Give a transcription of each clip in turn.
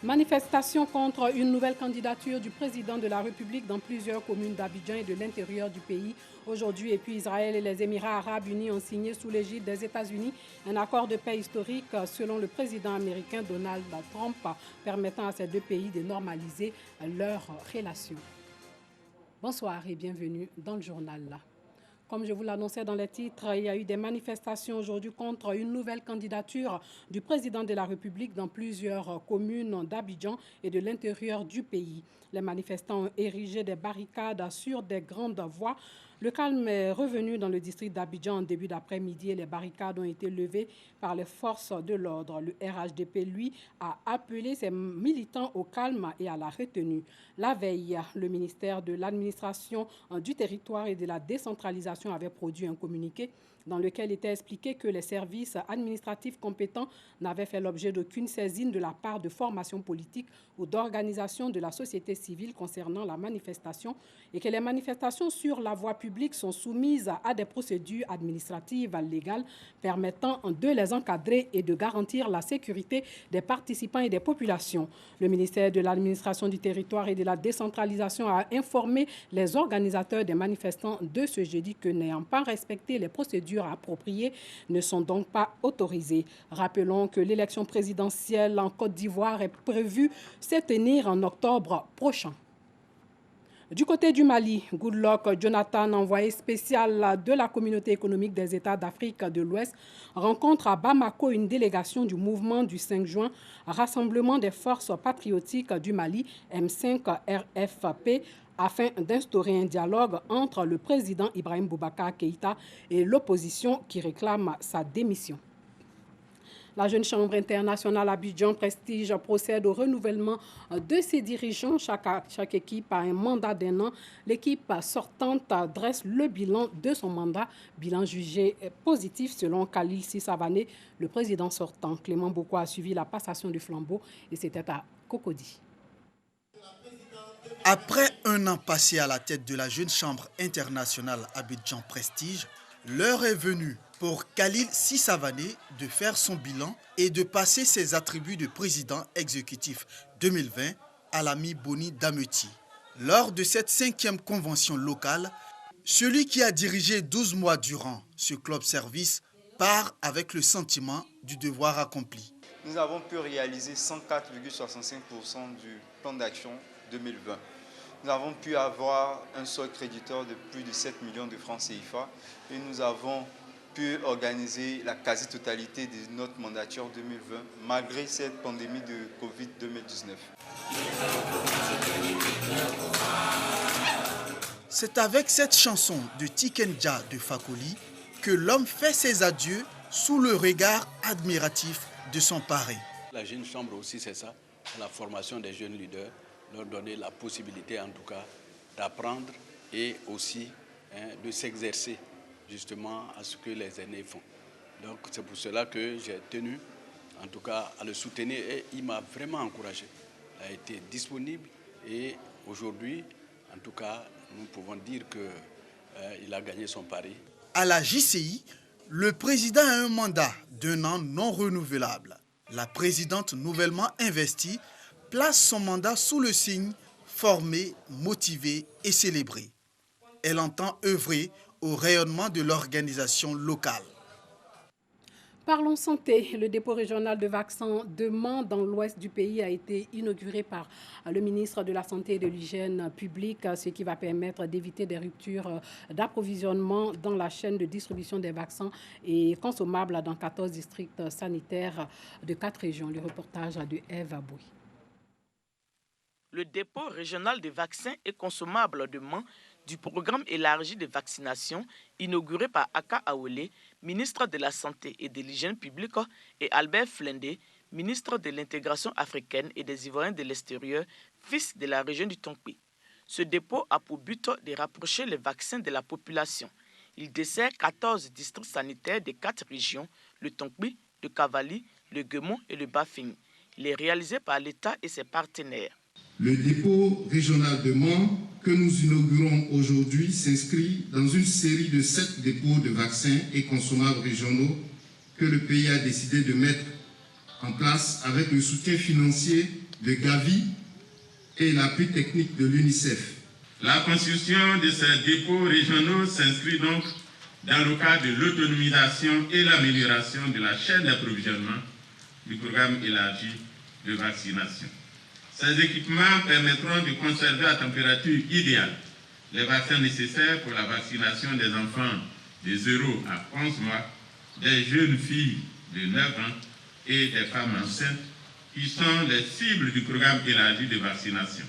Manifestation contre une nouvelle candidature du président de la République dans plusieurs communes d'Abidjan et de l'intérieur du pays. Aujourd'hui, et puis Israël et les Émirats arabes unis ont signé sous l'égide des États-Unis un accord de paix historique selon le président américain Donald Trump, permettant à ces deux pays de normaliser leurs relations. Bonsoir et bienvenue dans le journal. Comme je vous l'annonçais dans les titres, il y a eu des manifestations aujourd'hui contre une nouvelle candidature du président de la République dans plusieurs communes d'Abidjan et de l'intérieur du pays. Les manifestants ont érigé des barricades sur des grandes voies. Le calme est revenu dans le district d'Abidjan en début d'après-midi et les barricades ont été levées par les forces de l'ordre. Le RHDP, lui, a appelé ses militants au calme et à la retenue. La veille, le ministère de l'Administration du territoire et de la décentralisation avait produit un communiqué dans lequel était expliqué que les services administratifs compétents n'avaient fait l'objet d'aucune saisine de la part de formations politiques ou d'organisations de la société civile concernant la manifestation et que les manifestations sur la voie publique sont soumises à des procédures administratives légales permettant de les encadrer et de garantir la sécurité des participants et des populations. Le ministère de l'Administration du territoire et de la décentralisation a informé les organisateurs des manifestants de ce jeudi que n'ayant pas respecté les procédures appropriées ne sont donc pas autorisés. Rappelons que l'élection présidentielle en Côte d'Ivoire est prévue se tenir en octobre prochain. Du côté du Mali, Goodluck Jonathan, envoyé spécial de la communauté économique des États d'Afrique de l'Ouest, rencontre à Bamako une délégation du mouvement du 5 juin, Rassemblement des forces patriotiques du Mali, M5 RFP, afin d'instaurer un dialogue entre le président Ibrahim Boubacar Keïta et l'opposition qui réclame sa démission. La Jeune Chambre internationale Abidjan Prestige procède au renouvellement de ses dirigeants. Chaque équipe a un mandat d'1 an. L'équipe sortante dresse le bilan de son mandat, bilan jugé positif selon Khalil Sissavané. Le président sortant, Clément Boko, a suivi la passation du flambeau et c'était à Cocody. Après un an passé à la tête de la Jeune Chambre internationale Abidjan Prestige, l'heure est venue pour Khalil Sissavané de faire son bilan et de passer ses attributs de président exécutif 2020 à l'ami Boni Dameti. Lors de cette 5e convention locale, celui qui a dirigé 12 mois durant ce club service part avec le sentiment du devoir accompli. Nous avons pu réaliser 104,65% du plan d'action 2020. Nous avons pu avoir un solde créditeur de plus de 7 millions de francs CFA et nous avons pu organiser la quasi-totalité de notre mandature 2020 malgré cette pandémie de Covid-2019. C'est avec cette chanson de Tikenja de Fakoli que l'homme fait ses adieux sous le regard admiratif de son parrain. La Jeune Chambre aussi, c'est ça, la formation des jeunes leaders, leur donner la possibilité en tout cas d'apprendre et aussi de s'exercer justement à ce que les aînés font. Donc c'est pour cela que j'ai tenu en tout cas à le soutenir et il m'a vraiment encouragé. Il a été disponible et aujourd'hui, en tout cas, nous pouvons dire qu'il a gagné son pari. À la JCI, le président a un mandat d'1 an non renouvelable. La présidente nouvellement investie place son mandat sous le signe former, motiver et célébrer. Elle entend œuvrer au rayonnement de l'organisation locale. Parlons santé. Le dépôt régional de vaccins de Mans dans l'ouest du pays a été inauguré par le ministre de la Santé et de l'Hygiène publique, ce qui va permettre d'éviter des ruptures d'approvisionnement dans la chaîne de distribution des vaccins et consommables dans 14 districts sanitaires de 4 régions. Le reportage de Eve Abouy. Le dépôt régional de vaccins et consommables de Mans du programme élargi de vaccination inauguré par Aka Awele, ministre de la Santé et de l'Hygiène publique, et Albert Flendé, ministre de l'Intégration africaine et des Ivoiriens de l'extérieur, fils de la région du Tonkpi. Ce dépôt a pour but de rapprocher les vaccins de la population. Il dessert 14 districts sanitaires de 4 régions, le Tonkpi, le Kavali, le Guémon et le Bafing. Il est réalisé par l'État et ses partenaires. Le dépôt régional de Mans que nous inaugurons aujourd'hui s'inscrit dans une série de 7 dépôts de vaccins et consommables régionaux que le pays a décidé de mettre en place avec le soutien financier de Gavi et l'appui technique de l'UNICEF. La construction de ces dépôts régionaux s'inscrit donc dans le cadre de l'autonomisation et l'amélioration de la chaîne d'approvisionnement du programme élargi de vaccination. Ces équipements permettront de conserver à température idéale les vaccins nécessaires pour la vaccination des enfants de 0 à 11 mois, des jeunes filles de 9 ans et des femmes enceintes qui sont les cibles du programme élargi de vaccination.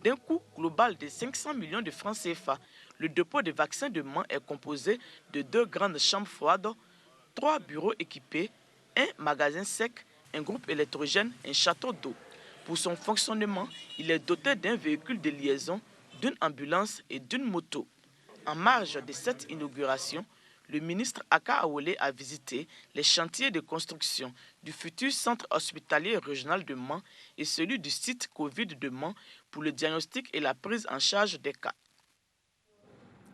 D'un coût global de 500 millions de francs CFA, le dépôt de vaccins de Mans est composé de 2 grandes chambres froides, 3 bureaux équipés, un magasin sec, un groupe électrogène, un château d'eau. Pour son fonctionnement, il est doté d'un véhicule de liaison, d'une ambulance et d'une moto. En marge de cette inauguration, le ministre Aka Awole a visité les chantiers de construction du futur centre hospitalier régional de Mans et celui du site Covid de Mans pour le diagnostic et la prise en charge des cas.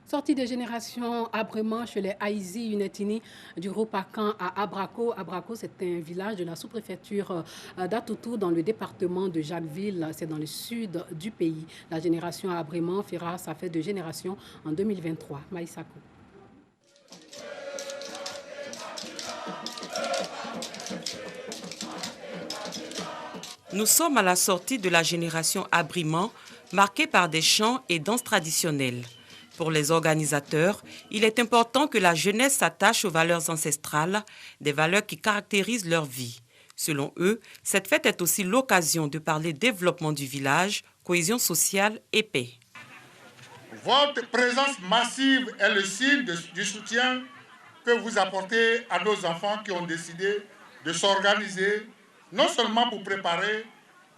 Sortie des générations Abrement chez les Haïzi Unetini du groupe Akan à Abrako. Abrako, c'est un village de la sous-préfecture d'Atoutou dans le département de Jacquesville. C'est dans le sud du pays. La génération Abrement fera sa fête de génération en 2023. Maïsako. Nous sommes à la sortie de la génération Abriment, marquée par des chants et danses traditionnelles. Pour les organisateurs, il est important que la jeunesse s'attache aux valeurs ancestrales, des valeurs qui caractérisent leur vie. Selon eux, cette fête est aussi l'occasion de parler développement du village, cohésion sociale et paix. Votre présence massive est le signe du soutien que vous apportez à nos enfants qui ont décidé de s'organiser, non seulement pour préparer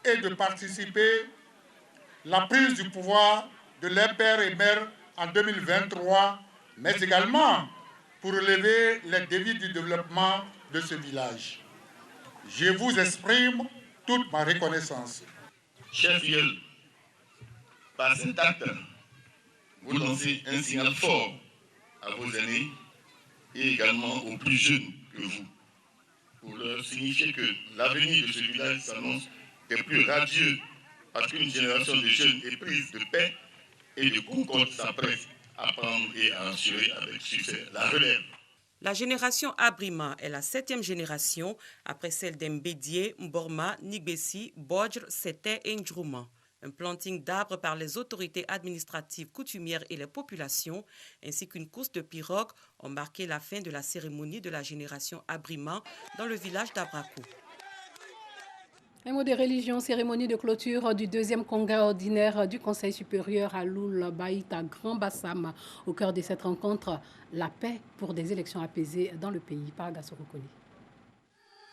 et de participer à la prise du pouvoir de leurs pères et mères en 2023, mais également pour relever les défis du développement de ce village. Je vous exprime toute ma reconnaissance. Chers fidèles, par cet acte, vous lancez un signal fort à vos aînés et également aux plus jeunes que vous, pour leur signifier que l'avenir de ce village s'annonce des plus radieux parce qu'une génération de jeunes éprise de paix et de concorde s'apprête à prendre et à assurer avec succès la relève. La génération Abrima est la 7e génération après celle d'Mbédié, Mborma, Nigbessi, Bodjr, Sété et Ndjourma. Un planting d'arbres par les autorités administratives coutumières et les populations, ainsi qu'une course de pirogues ont marqué la fin de la cérémonie de la génération Abrima dans le village d'Abrako. Un mot de religion, cérémonie de clôture du 2e congrès ordinaire du Conseil supérieur Haloul Baït à Grand Bassam. Au cœur de cette rencontre, la paix pour des élections apaisées dans le pays. Par Gassorokoni.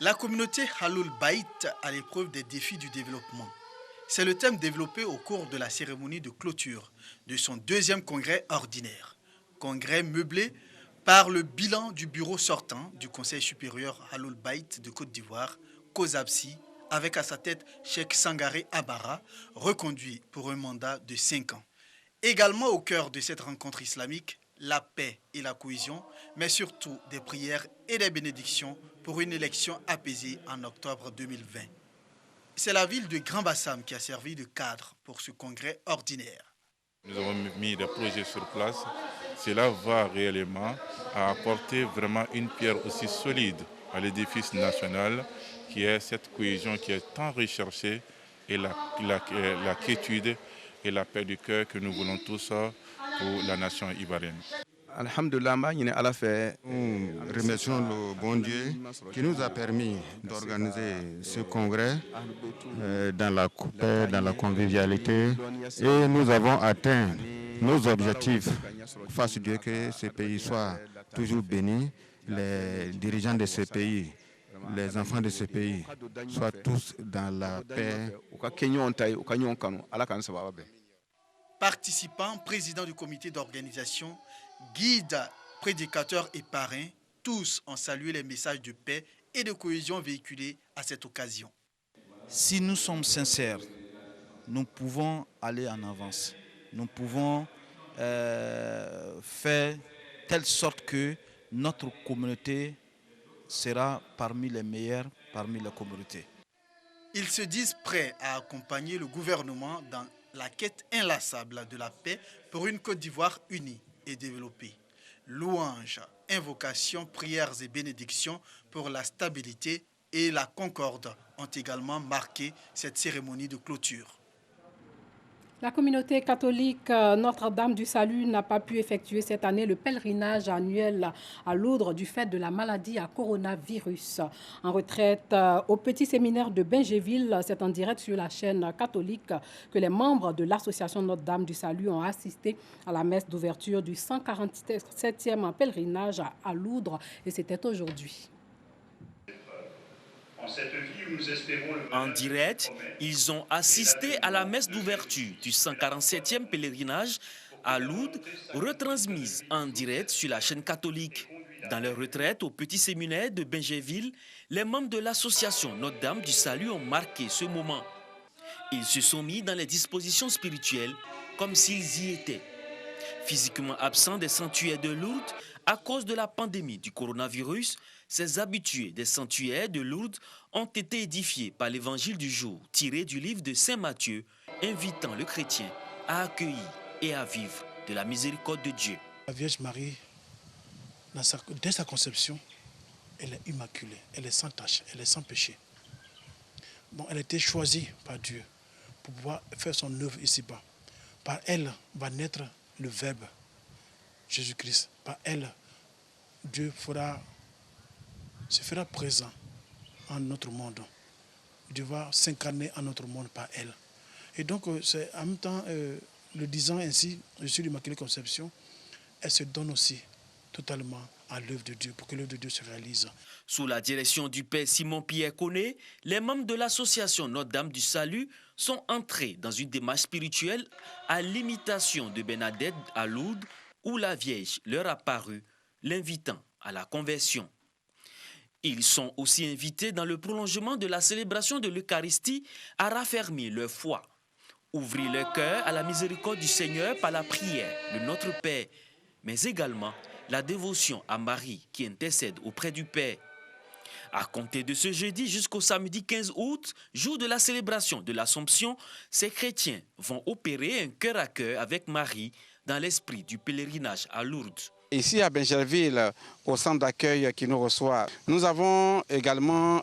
La communauté Haloul Baït à l'épreuve des défis du développement. C'est le thème développé au cours de la cérémonie de clôture de son 2e congrès ordinaire. Congrès meublé par le bilan du bureau sortant du Conseil supérieur Haloul Baït de Côte d'Ivoire, COSAPSI, avec à sa tête Cheikh Sangaré Abara, reconduit pour un mandat de 5 ans. Également au cœur de cette rencontre islamique, la paix et la cohésion, mais surtout des prières et des bénédictions pour une élection apaisée en octobre 2020. C'est la ville de Grand Bassam qui a servi de cadre pour ce congrès ordinaire. Nous avons mis des projets sur place. Cela va réellement apporter vraiment une pierre aussi solide à l'édifice national qui est cette cohésion qui est tant recherchée et la quiétude et la paix du cœur que nous voulons tous pour la nation ivoirienne. Nous remercions le bon Dieu qui nous a permis d'organiser ce congrès dans la paix, dans la convivialité et nous avons atteint nos objectifs. Fasse Dieu que ce pays soit toujours béni, les dirigeants de ce pays, les enfants de ce pays soient tous dans la paix. Participants, présidents du comité d'organisation, guides, prédicateurs et parrains, tous ont salué les messages de paix et de cohésion véhiculés à cette occasion. Si nous sommes sincères, nous pouvons aller en avance. Nous pouvons faire telle sorte que notre communauté sera parmi les meilleures, parmi les communautés. Ils se disent prêts à accompagner le gouvernement dans la quête inlassable de la paix pour une Côte d'Ivoire unie et développée. Louanges, invocations, prières et bénédictions pour la stabilité et la concorde ont également marqué cette cérémonie de clôture. La communauté catholique Notre-Dame du Salut n'a pas pu effectuer cette année le pèlerinage annuel à Lourdes du fait de la maladie à coronavirus. En retraite au petit séminaire de Bingéville, c'est en direct sur la chaîne catholique que les membres de l'association Notre-Dame du Salut ont assisté à la messe d'ouverture du 147e pèlerinage à Lourdes et c'était aujourd'hui. En direct, ils ont assisté à la messe d'ouverture du 147e pèlerinage à Lourdes, retransmise en direct sur la chaîne catholique. Dans leur retraite au petit séminaire de Bingéville, les membres de l'association Notre-Dame du Salut ont marqué ce moment. Ils se sont mis dans les dispositions spirituelles comme s'ils y étaient. Physiquement absents des sanctuaires de Lourdes à cause de la pandémie du coronavirus, ces habitués des sanctuaires de Lourdes ont été édifiés par l'évangile du jour tiré du livre de Saint Matthieu, invitant le chrétien à accueillir et à vivre de la miséricorde de Dieu. La Vierge Marie, dès sa conception, elle est immaculée, elle est sans tache, elle est sans péché. Bon, elle a été choisie par Dieu pour pouvoir faire son œuvre ici-bas. Par elle va naître le Verbe, Jésus-Christ. Par elle, Dieu se fera présent en notre monde. Dieu va s'incarner en notre monde par elle. Et donc, c'est en même temps, le disant ainsi, je suis l'Immaculée Conception, elle se donne aussi totalement à l'œuvre de Dieu, pour que l'œuvre de Dieu se réalise. Sous la direction du Père Simon-Pierre Koné, les membres de l'association Notre-Dame du Salut sont entrés dans une démarche spirituelle à l'imitation de Bernadette à Lourdes, où la Vierge leur a paru, l'invitant à la conversion. Ils sont aussi invités dans le prolongement de la célébration de l'Eucharistie à raffermir leur foi, ouvrir leur cœur à la miséricorde du Seigneur par la prière de Notre Père, mais également la dévotion à Marie qui intercède auprès du Père. À compter de ce jeudi jusqu'au samedi 15 août, jour de la célébration de l'Assomption, ces chrétiens vont opérer un cœur à cœur avec Marie dans l'esprit du pèlerinage à Lourdes. Ici à Bingéville, au centre d'accueil qui nous reçoit, nous avons également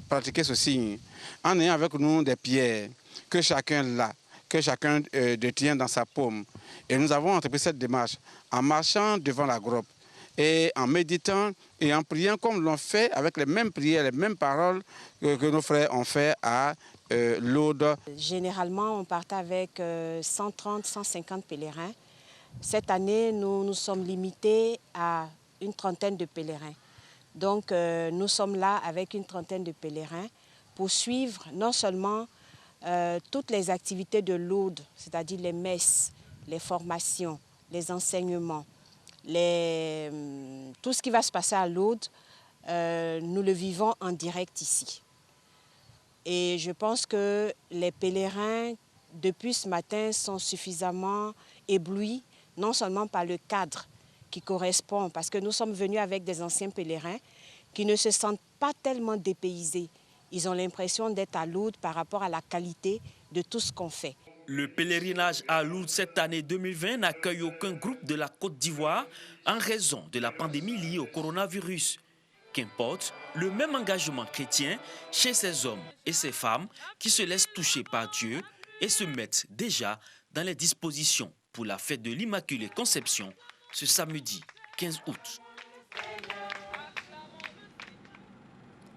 pratiqué ce signe en ayant avec nous des pierres que chacun détient dans sa paume. Et nous avons entrepris cette démarche en marchant devant la grotte et en méditant et en priant comme l'on fait avec les mêmes prières, les mêmes paroles que nos frères ont fait à Lourdes. Généralement, on partait avec 130, 150 pèlerins. Cette année, nous nous sommes limités à une trentaine de pèlerins. Donc, nous sommes là avec une trentaine de pèlerins pour suivre non seulement toutes les activités de Lourdes, c'est-à-dire les messes, les formations, les enseignements, tout ce qui va se passer à Lourdes, nous le vivons en direct ici. Et je pense que les pèlerins, depuis ce matin, sont suffisamment éblouis, non seulement par le cadre qui correspond, parce que nous sommes venus avec des anciens pèlerins qui ne se sentent pas tellement dépaysés. Ils ont l'impression d'être à Lourdes par rapport à la qualité de tout ce qu'on fait. Le pèlerinage à Lourdes cette année 2020 n'accueille aucun groupe de la Côte d'Ivoire en raison de la pandémie liée au coronavirus. Qu'importe, le même engagement chrétien chez ces hommes et ces femmes qui se laissent toucher par Dieu et se mettent déjà dans les dispositions pour la fête de l'Immaculée Conception ce samedi 15 août.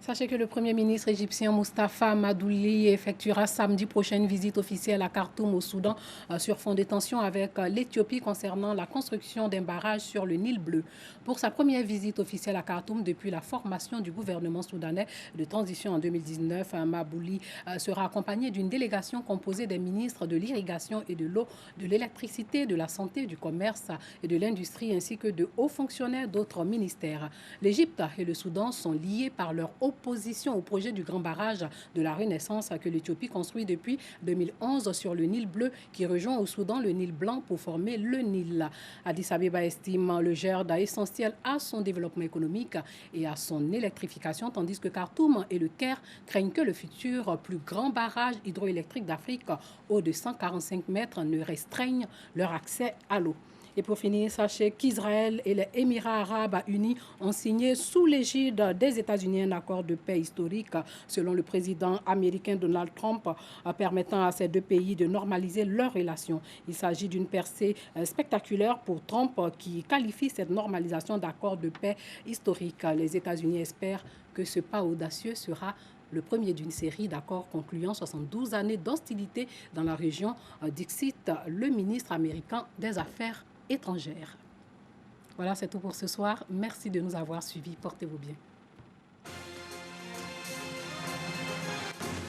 Sachez que le Premier ministre égyptien Moustapha Madouli effectuera samedi prochain une visite officielle à Khartoum au Soudan sur fond de tension avec l'Éthiopie concernant la construction d'un barrage sur le Nil Bleu. Pour sa première visite officielle à Khartoum depuis la formation du gouvernement soudanais de transition en 2019, Madouli sera accompagné d'une délégation composée des ministres de l'irrigation et de l'eau, de l'électricité, de la santé, du commerce et de l'industrie ainsi que de hauts fonctionnaires d'autres ministères. L'Égypte et le Soudan sont liés par leur l'opposition au projet du grand barrage de la Renaissance que l'Éthiopie construit depuis 2011 sur le Nil bleu qui rejoint au Soudan le Nil blanc pour former le Nil. Addis Abeba estime le GERD essentiel à son développement économique et à son électrification, tandis que Khartoum et le Caire craignent que le futur plus grand barrage hydroélectrique d'Afrique, haut de 145 mètres, ne restreigne leur accès à l'eau. Et pour finir, sachez qu'Israël et les Émirats arabes unis ont signé sous l'égide des États-Unis un accord de paix historique, selon le président américain Donald Trump, permettant à ces deux pays de normaliser leurs relations. Il s'agit d'une percée spectaculaire pour Trump qui qualifie cette normalisation d'accord de paix historique. Les États-Unis espèrent que ce pas audacieux sera le premier d'une série d'accords concluant 72 années d'hostilité dans la région, dixit le ministre américain des Affaires étrangères. Voilà, c'est tout pour ce soir. Merci de nous avoir suivis. Portez-vous bien.